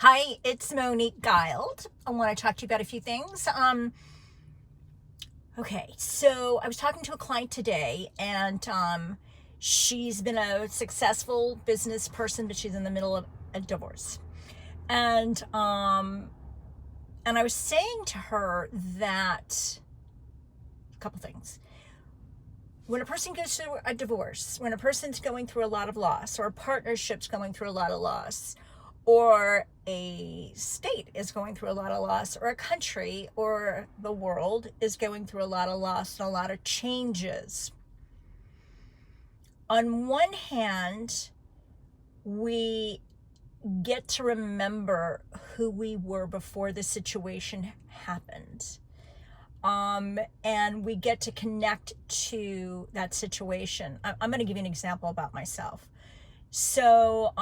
Hi, it's Monique Guild. I want to talk to you about a few things. Okay, so I was talking to a client today, and she's been a successful business person, but she's in the middle of a divorce. And I was saying to her that a couple things. When a person goes through a divorce, when a person's going through a lot of loss, or a partnership's going through a lot of loss, or a state is going through a lot of loss, or a country or the world is going through a lot of loss and a lot of changes. On one hand, we get to remember who we were before the situation happened. And we get to connect to that situation. I'm going to give you an example about myself. So,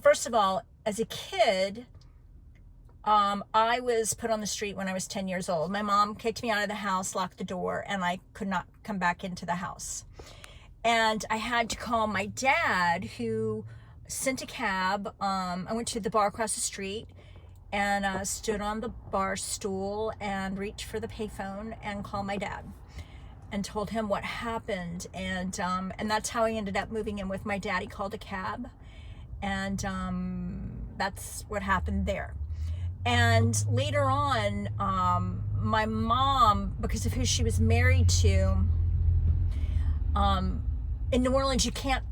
first of all, as a kid, I was put on the street when I was 10 years old. My mom kicked me out of the house, locked the door, and I could not come back into the house. And I had to call my dad, who sent a cab. I went to the bar across the street and stood on the bar stool and reached for the payphone and called my dad and told him what happened. And that's how I ended up moving in with my dad. He called a cab. And that's what happened there. And later on, my mom, because of who she was married to, in New Orleans, you can't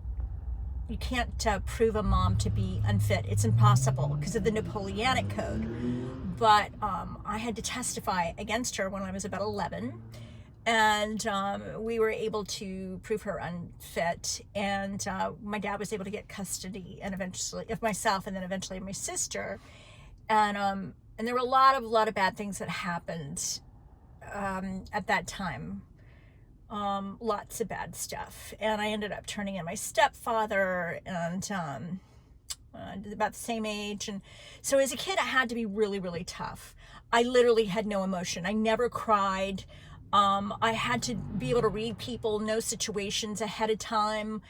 prove a mom to be unfit. It's impossible because of the Napoleonic Code. But I had to testify against her when I was about 11. And we were able to prove her unfit, and my dad was able to get custody and eventually of myself, and then eventually of my sister. And there were a lot of bad things that happened at that time. Lots of bad stuff, and I ended up turning in my stepfather, and about the same age. And so as a kid, I had to be really, really tough. I literally had no emotion. I never cried. I had to be able to read people, know situations ahead of time.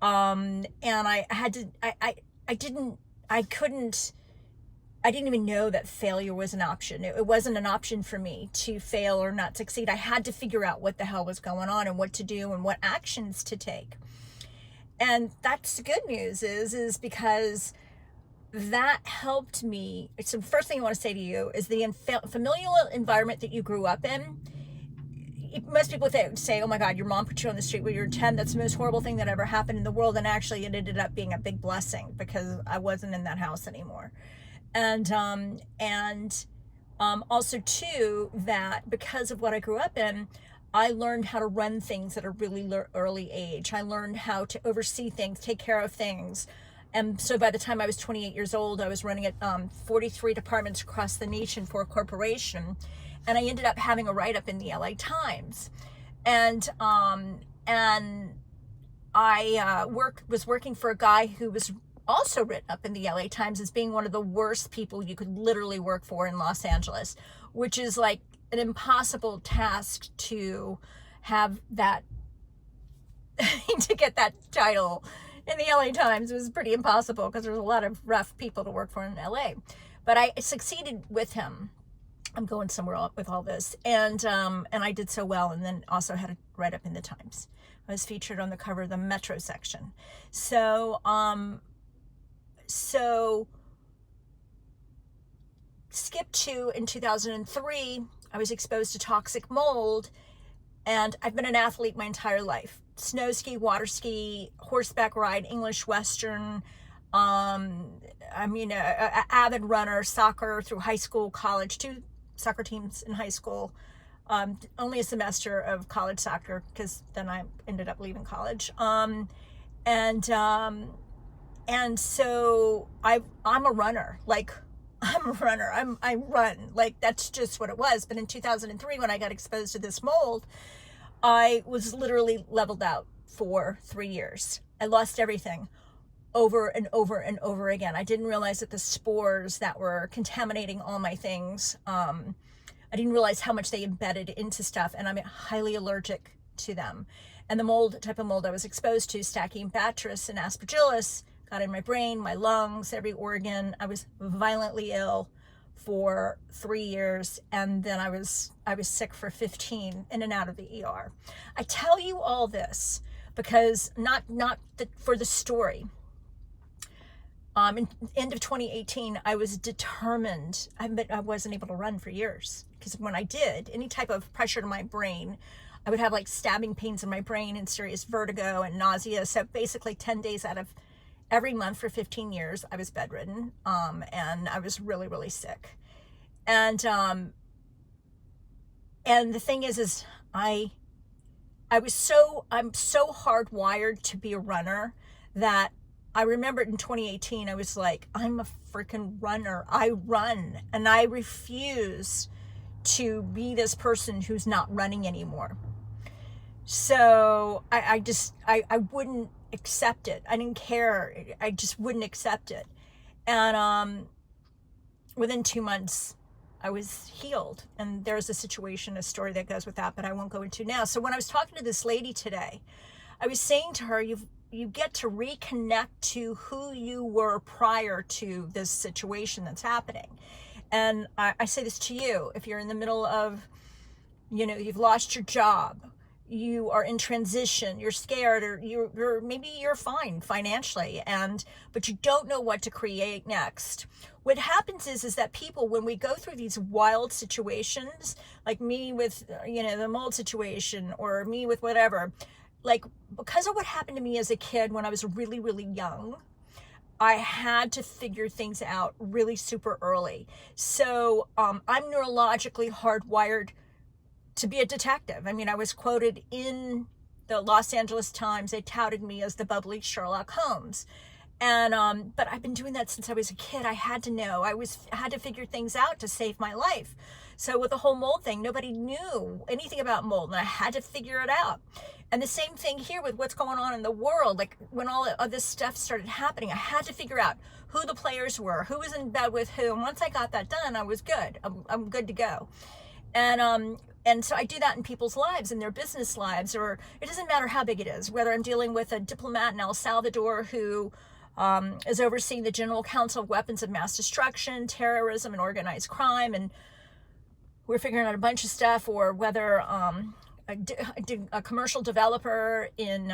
And I had to, I didn't even know that failure was an option. It wasn't an option for me to fail or not succeed. I had to figure out what the hell was going on and what to do and what actions to take. And that's the good news is because that helped me. So the first thing I want to say to you is the familial environment that you grew up in. Most people say, oh my God, your mom put you on the street when you were 10. That's the most horrible thing that ever happened in the world. And actually it ended up being a big blessing because I wasn't in that house anymore. And also too, that because of what I grew up in, I learned how to run things at a really early age. I learned how to oversee things, take care of things. And so by the time I was 28 years old, I was running at 43 departments across the nation for a corporation. And I ended up having a write-up in the LA Times. And I was working for a guy who was also written up in the LA Times as being one of the worst people you could literally work for in Los Angeles, which is like an impossible task to have that, to get that title in the LA Times. It was pretty impossible because there's a lot of rough people to work for in LA. But I succeeded with him. I'm going somewhere with all this. And I did so well, and then also had a write-up in the Times. I was featured on the cover of the Metro section. So skip to in 2003, I was exposed to toxic mold, and I've been an athlete my entire life. Snow ski, water ski, horseback ride, English Western, an avid runner, soccer through high school, college, 2 soccer teams in high school, only a semester of college soccer because then I ended up leaving college. And so I'm a runner. Like, I'm a runner. I run. Like, that's just what it was. But in 2003, when I got exposed to this mold, I was literally leveled out for 3 years. I lost everything over and over and over again. I didn't realize that the spores that were contaminating all my things, I didn't realize how much they embedded into stuff, and I'm highly allergic to them. And the type of mold I was exposed to, Stachybotrys and Aspergillus, got in my brain, my lungs, every organ. I was violently ill for 3 years, and then I was sick for 15, in and out of the ER. I tell you all this because for the story. In end of 2018, I was determined. I wasn't able to run for years, because when I did, any type of pressure to my brain, I would have like stabbing pains in my brain and serious vertigo and nausea. So basically 10 days out of every month for 15 years, I was bedridden, and I was really, really sick. And the thing is I'm so hardwired to be a runner that I remember in 2018, I was like, I'm a freaking runner. I run, and I refuse to be this person who's not running anymore. So I wouldn't accept it. I didn't care. I just wouldn't accept it. And within 2 months, I was healed. And there's a story that goes with that, but I won't go into now. So when I was talking to this lady today, I was saying to her, you get to reconnect to who you were prior to this situation that's happening. And I say this to you, if you're in the middle of, you've lost your job, you are in transition, you're scared, or maybe you're fine financially, but you don't know what to create next. What happens is that people, when we go through these wild situations, like me with, the mold situation, or me with whatever, like, because of what happened to me as a kid when I was really, really young, I had to figure things out really super early. So I'm neurologically hardwired to be a detective. I mean, I was quoted in the Los Angeles Times. They touted me as the bubbly Sherlock Holmes. And but I've been doing that since I was a kid. I had to know. I had to figure things out to save my life. So with the whole mold thing, nobody knew anything about mold, and I had to figure it out. And the same thing here with what's going on in the world. Like, when all of this stuff started happening, I had to figure out who the players were, who was in bed with who. And once I got that done, I was good. I'm good to go. And so I do that in people's lives, in their business lives, or it doesn't matter how big it is, whether I'm dealing with a diplomat in El Salvador who is overseeing the General Council of Weapons of Mass Destruction, terrorism, and organized crime, and we're figuring out a bunch of stuff, or whether a commercial developer in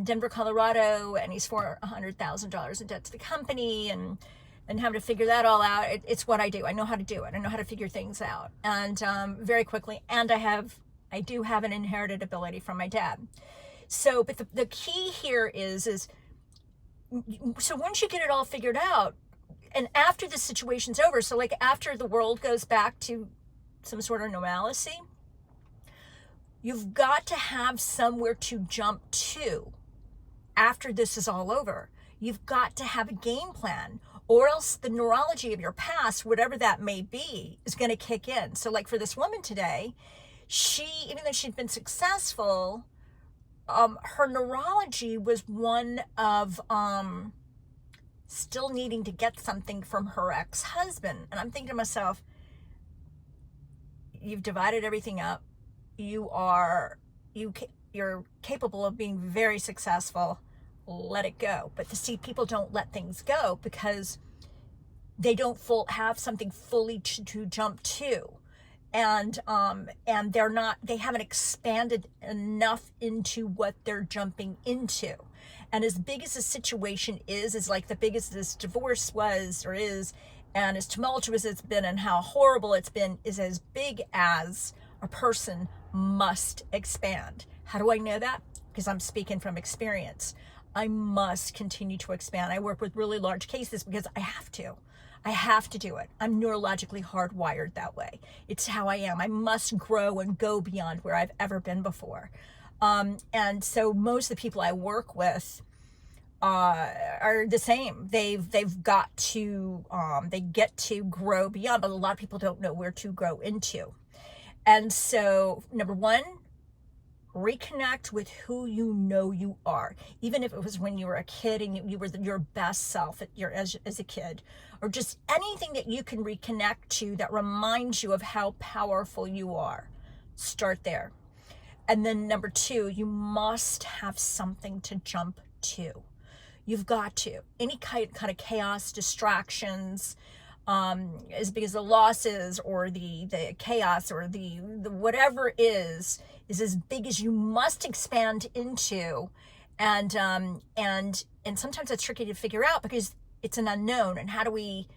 Denver, Colorado, and he's $400,000 in debt to the company, and having to figure that all out. It's what I do. I know how to do it. I know how to figure things out, and very quickly. And I do have an inherited ability from my dad. So, but the key here is so once you get it all figured out, and after the situation's over, so like after the world goes back to some sort of normalcy, you've got to have somewhere to jump to after this is all over. You've got to have a game plan, or else the neurology of your past, whatever that may be, is going to kick in. So like for this woman today, even though she'd been successful, her neurology was one of still needing to get something from her ex-husband. And I'm thinking to myself, you've divided everything up. You're capable of being very successful. Let it go. But see, people don't let things go because they don't have something fully to jump to. And they haven't expanded enough into what they're jumping into. And as big as the situation is like the biggest this divorce was or is, and as tumultuous it's been and how horrible it's been, is as big as a person must expand. How do I know that? Because I'm speaking from experience. I must continue to expand. I work with really large cases because I have to. I have to do it. I'm neurologically hardwired that way. It's how I am. I must grow and go beyond where I've ever been before. And so most of the people I work with are the same. They've got to, they get to grow beyond, but a lot of people don't know where to grow into. And so, number one, reconnect with who you know you are, even if it was when you were a kid and you were your best self as a kid, or just anything that you can reconnect to that reminds you of how powerful you are. Start there. And then number two, you must have something to jump to. You've got to. Any kind of chaos, distractions, is because the losses or the chaos or the whatever is as big as you must expand into. And sometimes it's tricky to figure out because it's an unknown. And how do we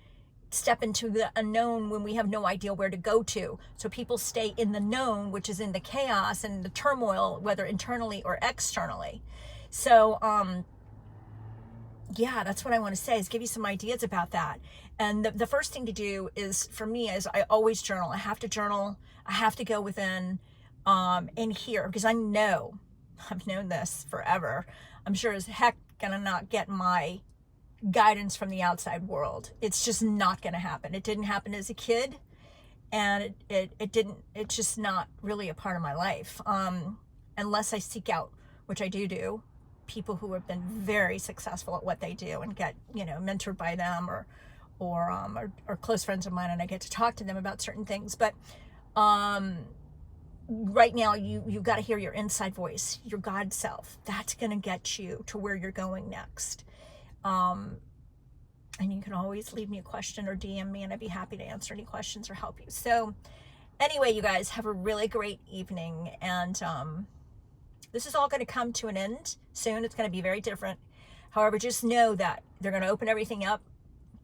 step into the unknown when we have no idea where to go to? So people stay in the known, which is in the chaos and the turmoil, whether internally or externally. So, yeah, that's what I want to say, is give you some ideas about that. And the first thing to do is, for me, is I always journal. I have to journal. I have to go within, in here, because I know, I've known this forever. I'm sure as heck gonna not get my guidance from the outside world. It's just not gonna happen. It didn't happen as a kid, and it's just not really a part of my life, unless I seek out, which I do, people who have been very successful at what they do and get, mentored by them or close friends of mine, and I get to talk to them about certain things. But right now you've got to hear your inside voice, your God self. That's going to get you to where you're going next. And you can always leave me a question or DM me, and I'd be happy to answer any questions or help you. So anyway, you guys have a really great evening, and this is all going to come to an end soon. It's going to be very different. However, just know that they're going to open everything up,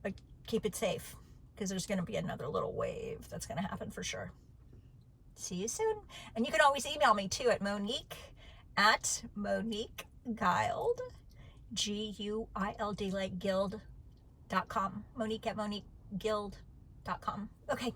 but keep it safe, because there's going to be another little wave that's going to happen for sure. See you soon. And you can always email me too at Monique Guild, Guild, like guild.com. Monique at moniqueguild.com. Okay.